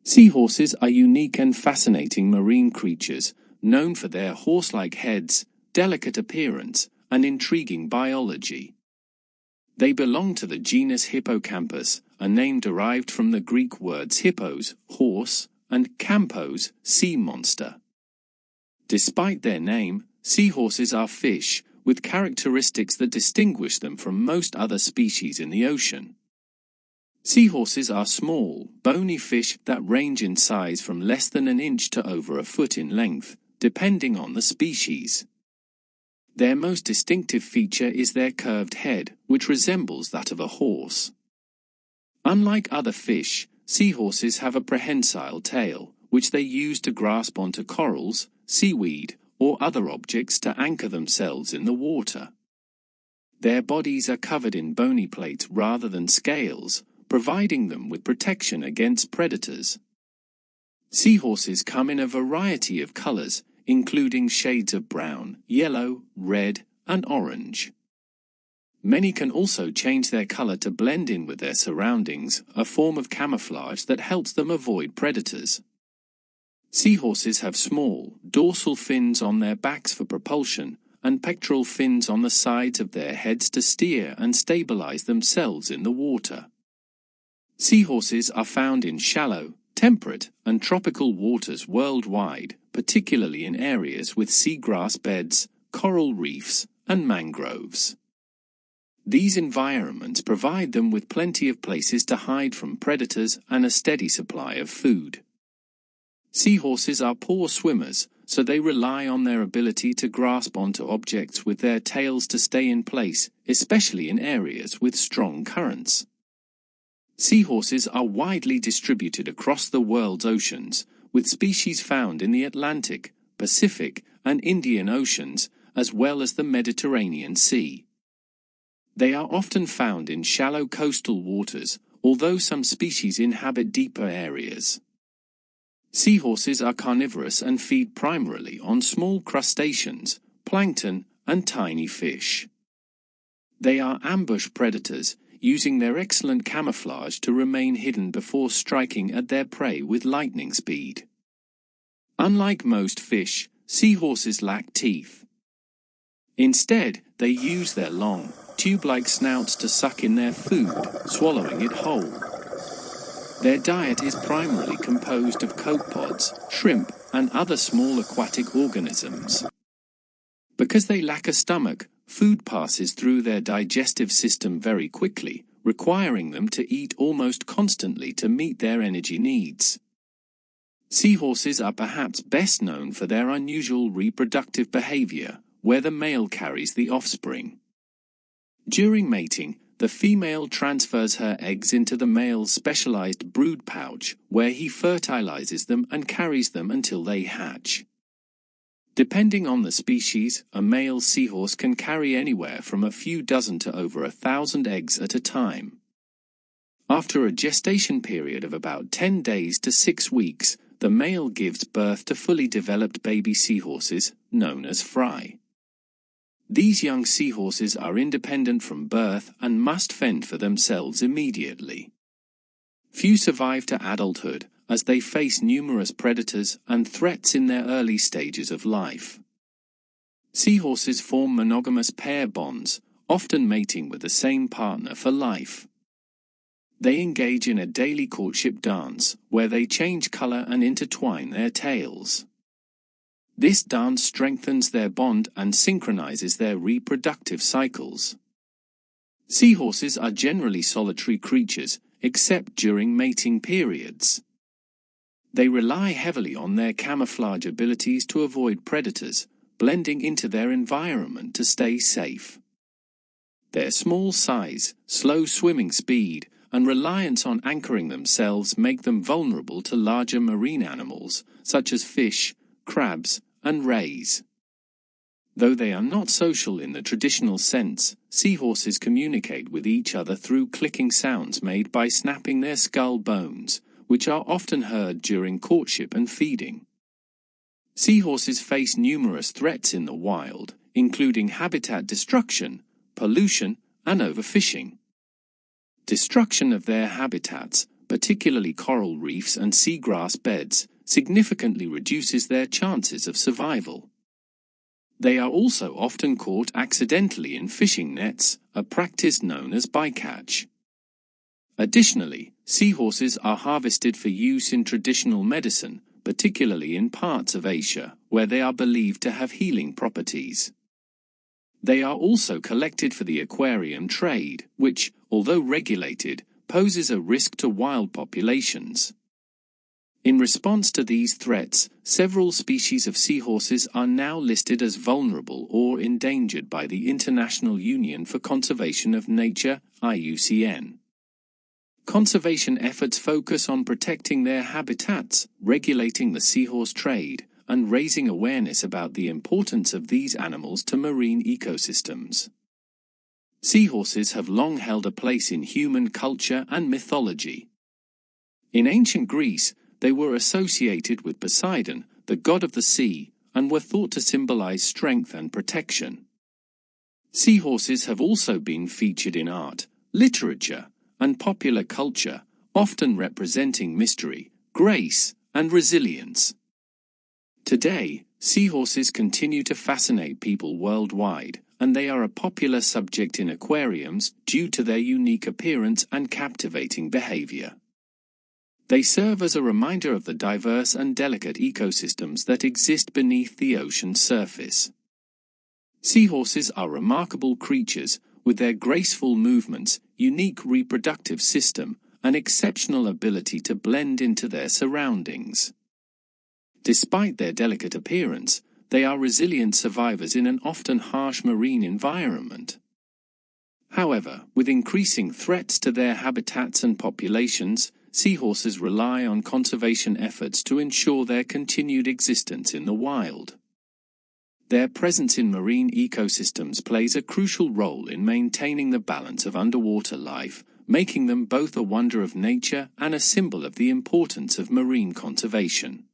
Seahorses are unique and fascinating marine creatures, known for their horse-like heads, delicate appearance, and intriguing biology. They belong to the genus Hippocampus, a name derived from the Greek words hippos, horse, and campos, sea monster. Despite their name, seahorses are fish, with characteristics that distinguish them from most other species in the ocean. Seahorses are small, bony fish that range in size from less than an inch to over a foot in length, depending on the species. Their most distinctive feature is their curved head, which resembles that of a horse. Unlike other fish, seahorses have a prehensile tail, which they use to grasp onto corals, seaweed, or other objects to anchor themselves in the water. Their bodies are covered in bony plates rather than scales, providing them with protection against predators. Seahorses come in a variety of colors, including shades of brown, yellow, red, and orange. Many can also change their color to blend in with their surroundings, a form of camouflage that helps them avoid predators. Seahorses have small, dorsal fins on their backs for propulsion, and pectoral fins on the sides of their heads to steer and stabilize themselves in the water. Seahorses are found in shallow, temperate, and tropical waters worldwide, particularly in areas with seagrass beds, coral reefs, and mangroves. These environments provide them with plenty of places to hide from predators and a steady supply of food. Seahorses are poor swimmers, so they rely on their ability to grasp onto objects with their tails to stay in place, especially in areas with strong currents. Seahorses are widely distributed across the world's oceans, with species found in the Atlantic, Pacific, and Indian Oceans, as well as the Mediterranean Sea. They are often found in shallow coastal waters, although some species inhabit deeper areas. Seahorses are carnivorous and feed primarily on small crustaceans, plankton, and tiny fish. They are ambush predators, using their excellent camouflage to remain hidden before striking at their prey with lightning speed. Unlike most fish, seahorses lack teeth. Instead, they use their long, tube-like snouts to suck in their food, swallowing it whole. Their diet is primarily composed of copepods, shrimp, and other small aquatic organisms. Because they lack a stomach, food passes through their digestive system very quickly, requiring them to eat almost constantly to meet their energy needs. Seahorses are perhaps best known for their unusual reproductive behavior, where the male carries the offspring. During mating, the female transfers her eggs into the male's specialized brood pouch, where he fertilizes them and carries them until they hatch. Depending on the species, a male seahorse can carry anywhere from a few dozen to over 1,000 eggs at a time. After a gestation period of about 10 days to 6 weeks, the male gives birth to fully developed baby seahorses, known as fry. These young seahorses are independent from birth and must fend for themselves immediately. Few survive to adulthood, as they face numerous predators and threats in their early stages of life. Seahorses form monogamous pair bonds, often mating with the same partner for life. They engage in a daily courtship dance, where they change color and intertwine their tails. This dance strengthens their bond and synchronizes their reproductive cycles. Seahorses are generally solitary creatures, except during mating periods. They rely heavily on their camouflage abilities to avoid predators, blending into their environment to stay safe. Their small size, slow swimming speed, and reliance on anchoring themselves make them vulnerable to larger marine animals, such as fish, crabs, and rays. Though they are not social in the traditional sense, seahorses communicate with each other through clicking sounds made by snapping their skull bones, which are often heard during courtship and feeding. Seahorses face numerous threats in the wild, including habitat destruction, pollution, and overfishing. Destruction of their habitats, particularly coral reefs and seagrass beds, significantly reduces their chances of survival. They are also often caught accidentally in fishing nets, a practice known as bycatch. Additionally, seahorses are harvested for use in traditional medicine, particularly in parts of Asia, where they are believed to have healing properties. They are also collected for the aquarium trade, which, although regulated, poses a risk to wild populations. In response to these threats, several species of seahorses are now listed as vulnerable or endangered by the International Union for Conservation of Nature, IUCN. Conservation efforts focus on protecting their habitats, regulating the seahorse trade, and raising awareness about the importance of these animals to marine ecosystems. Seahorses have long held a place in human culture and mythology. In ancient Greece, they were associated with Poseidon, the god of the sea, and were thought to symbolize strength and protection. Seahorses have also been featured in art, literature, and popular culture, often representing mystery, grace, and resilience. Today, seahorses continue to fascinate people worldwide, and they are a popular subject in aquariums due to their unique appearance and captivating behavior. They serve as a reminder of the diverse and delicate ecosystems that exist beneath the ocean's surface. Seahorses are remarkable creatures, with their graceful movements, unique reproductive system, and exceptional ability to blend into their surroundings. Despite their delicate appearance, they are resilient survivors in an often harsh marine environment. However, with increasing threats to their habitats and populations, seahorses rely on conservation efforts to ensure their continued existence in the wild. Their presence in marine ecosystems plays a crucial role in maintaining the balance of underwater life, making them both a wonder of nature and a symbol of the importance of marine conservation.